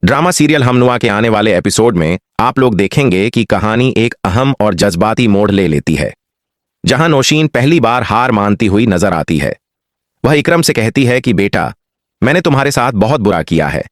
Drama serial हमनुआ के आने वाले एपिसोड में आप लोग देखेंगे कि कहानी एक अहम और जज्बाती मोड़ ले लेती है, जहां नौशीन पहली बार हार मानती हुई नजर आती है। वह इकरम से कहती है कि बेटा, मैंने तुम्हारे साथ बहुत बुरा किया है,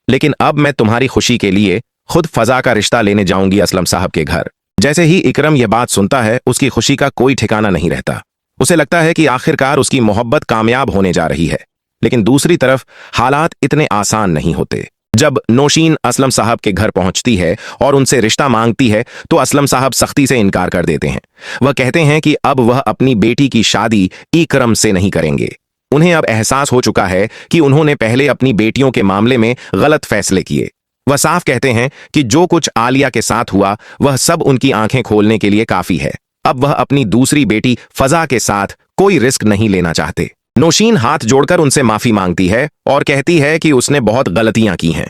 लेकिन अब मैं तुम्हारी खुशी के लिए खुद फजा का रिश्ता लेने जाऊंगी असलम साहब के घर। जैसे ही इकरम यह बात सुनता है, उसकी खुशी का कोई ठिकाना नहीं रहता। उसे लगता है कि आखिरकार उसकी मोहब्बत कामयाब होने जा रही है। लेकिन दूसरी तरफ हालात इतने आसान नहीं होते। जब नौशीन असलम साहब के घर पहुंचती है और उनसे रिश्ता मांगती है, तो असलम साहब सख्ती से इनकार कर देते हैं। वह कहते हैं कि अब वह अपनी बेटी की शादी इकरम से नहीं करेंगे। उन्हें अब एहसास हो चुका है कि उन्होंने पहले अपनी बेटियों के मामले में गलत फैसले किए। वह साफ कहते हैं कि जो कुछ आलिया के साथ हुआ, वह सब उनकी आंखें खोलने के लिए काफी है। अब वह अपनी दूसरी बेटी फजा के साथ कोई रिस्क नहीं लेना चाहते। नौशीन हाथ जोड़कर उनसे माफी मांगती है और कहती है कि उसने बहुत गलतियां की हैं।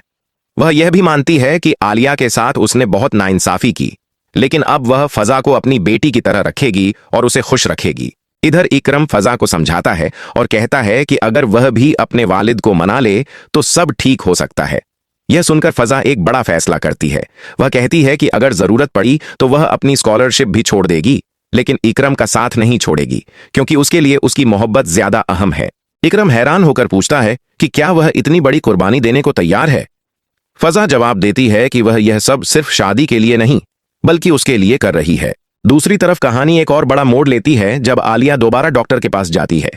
वह यह भी मानती है कि आलिया के साथ उसने बहुत नाइंसाफी की, लेकिन अब वह फजा को अपनी बेटी की तरह रखेगी और उसे खुश रखेगी। इधर इकरम फजा को समझाता है और कहता है कि अगर वह भी अपने वालिद को मना ले तो सब ठीक हो सकता है। यह सुनकर फजा एक बड़ा फैसला करती है। वह कहती है कि अगर जरूरत पड़ी तो वह अपनी स्कॉलरशिप भी छोड़ देगी, लेकिन इकरम का साथ नहीं छोड़ेगी, क्योंकि उसके लिए उसकी मोहब्बत ज्यादा अहम है। इकरम हैरान होकर पूछता है कि क्या वह इतनी बड़ी कुर्बानी देने को तैयार है। फजा जवाब देती है कि वह यह सब सिर्फ शादी के लिए नहीं, बल्कि उसके लिए कर रही है। दूसरी तरफ कहानी एक और बड़ा मोड़ लेती है जब आलिया दोबारा डॉक्टर के पास जाती है।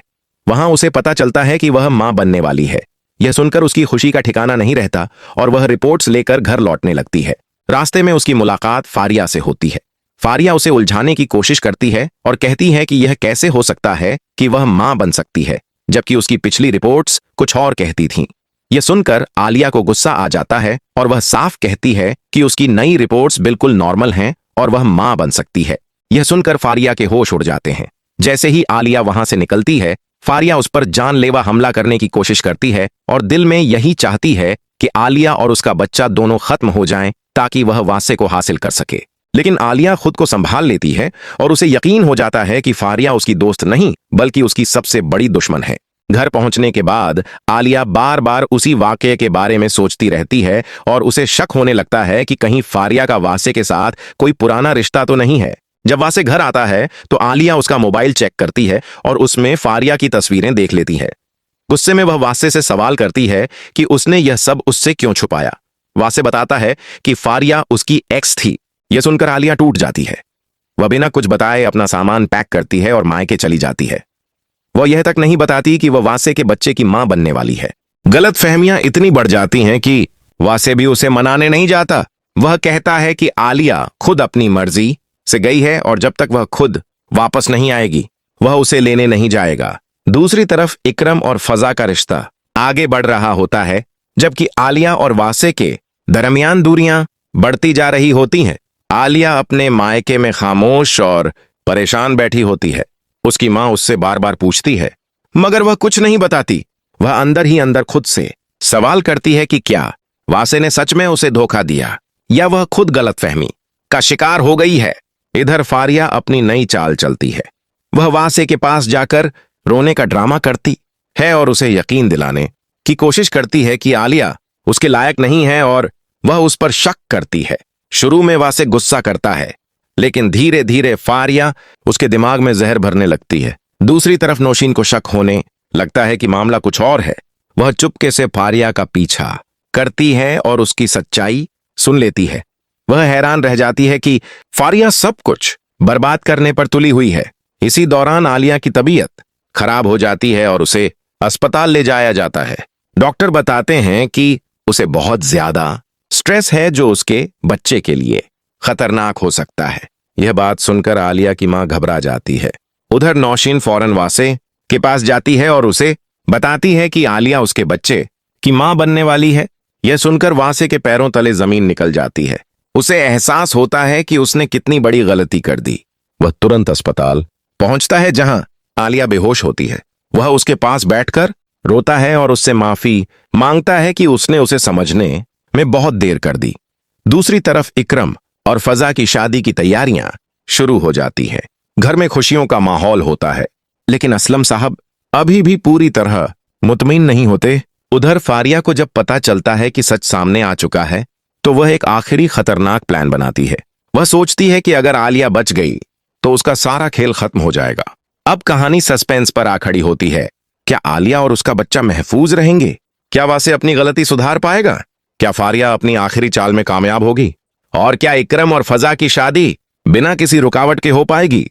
वहां उसे पता चलता है कि वह मां बनने वाली है। यह सुनकर उसकी खुशी का ठिकाना नहीं रहता और वह रिपोर्ट्स लेकर घर लौटने लगती है। रास्ते में उसकी मुलाकात फारिया से होती है। फारिया उसे उलझाने की कोशिश करती है और कहती है कि यह कैसे हो सकता है कि वह मां बन सकती है, जबकि उसकी पिछली रिपोर्ट्स कुछ और कहती थीं। यह सुनकर आलिया को गुस्सा आ जाता है और वह साफ कहती है कि उसकी नई रिपोर्ट्स बिल्कुल नॉर्मल हैं और वह मां बन सकती है। यह सुनकर फारिया के होश उड़ जाते हैं। जैसे ही आलिया वहां से निकलती है, फारिया उस पर जानलेवा हमला करने की कोशिश करती है और दिल में यही चाहती है कि आलिया और उसका बच्चा दोनों खत्म हो जाएं ताकि वह वासे को हासिल कर सके। लेकिन आलिया खुद को संभाल लेती है और उसे यकीन हो जाता है कि फारिया उसकी दोस्त नहीं, बल्कि उसकी सबसे बड़ी दुश्मन है। घर पहुंचने के बाद आलिया बार बार उसी वाकये के बारे में सोचती रहती है और उसे शक होने लगता है कि कहीं फारिया का वासे के साथ कोई पुराना रिश्ता तो नहीं है। जब वासे घर आता है तो आलिया उसका मोबाइल चेक करती है और उसमें फारिया की तस्वीरें देख लेती है। गुस्से में वह वासे से सवाल करती है कि उसने यह सब उससे क्यों छुपाया। वासे बताता है कि फारिया उसकी एक्स थी। यह सुनकर आलिया टूट जाती है। वह बिना कुछ बताए अपना सामान पैक करती है और मायके चली जाती है। वह यह तक नहीं बताती कि वह वासे के बच्चे की मां बनने वाली है। गलतफहमियां इतनी बढ़ जाती हैं कि वासे भी उसे मनाने नहीं जाता। वह कहता है कि आलिया खुद अपनी मर्जी से गई है और जब तक वह खुद वापस नहीं आएगी, वह उसे लेने नहीं जाएगा। दूसरी तरफ इकरम और फजा का रिश्ता आगे बढ़ रहा होता है, जबकि आलिया और वासे के दरमियान दूरियां बढ़ती जा रही होती हैं। आलिया अपने मायके में खामोश और परेशान बैठी होती है। उसकी मां उससे बार बार पूछती है, मगर वह कुछ नहीं बताती। वह अंदर ही अंदर खुद से सवाल करती है कि क्या वासे ने सच में उसे धोखा दिया या वह खुद गलतफहमी का शिकार हो गई है। इधर फारिया अपनी नई चाल चलती है। वह वासे के पास जाकर रोने का ड्रामा करती है और उसे यकीन दिलाने की कोशिश करती है कि आलिया उसके लायक नहीं है और वह उस पर शक करती है। शुरू में वासे गुस्सा करता है, लेकिन धीरे धीरे फारिया उसके दिमाग में जहर भरने लगती है। दूसरी तरफ नौशीन को शक होने लगता है कि मामला कुछ और है। वह चुपके से फारिया का पीछा करती है और उसकी सच्चाई सुन लेती है। वह हैरान रह जाती है कि फारिया सब कुछ बर्बाद करने पर तुली हुई है। इसी दौरान आलिया की तबीयत खराब हो जाती है और उसे अस्पताल ले जाया जाता है। डॉक्टर बताते हैं कि उसे बहुत ज्यादा स्ट्रेस है, जो उसके बच्चे के लिए खतरनाक हो सकता है। यह बात सुनकर आलिया की मां घबरा जाती है। उधर नौशीन फौरन वासे के पास जाती है और उसे बताती है कि आलिया उसके बच्चे की मां बनने वाली है। यह सुनकर वासे के पैरों तले जमीन निकल जाती है। उसे एहसास होता है कि उसने कितनी बड़ी गलती कर दी। वह तुरंत अस्पताल पहुंचता है, जहां आलिया बेहोश होती है। वह उसके पास बैठकर रोता है और उससे माफी मांगता है कि उसने उसे समझने में बहुत देर कर दी। दूसरी तरफ इकरम और फजा की शादी की तैयारियां शुरू हो जाती हैं। घर में खुशियों का माहौल होता है, लेकिन असलम साहब अभी भी पूरी तरह मुतमईन नहीं होते। उधर फारिया को जब पता चलता है कि सच सामने आ चुका है तो वह एक आखिरी खतरनाक प्लान बनाती है। वह सोचती है कि अगर आलिया बच गई तो उसका सारा खेल खत्म हो जाएगा। अब कहानी सस्पेंस पर आ खड़ी होती है। क्या आलिया और उसका बच्चा महफूज रहेंगे? क्या वासे अपनी गलती सुधार पाएगा? क्या फारिया अपनी आखिरी चाल में कामयाब होगी? और क्या इकरम और फजा की शादी बिना किसी रुकावट के हो पाएगी?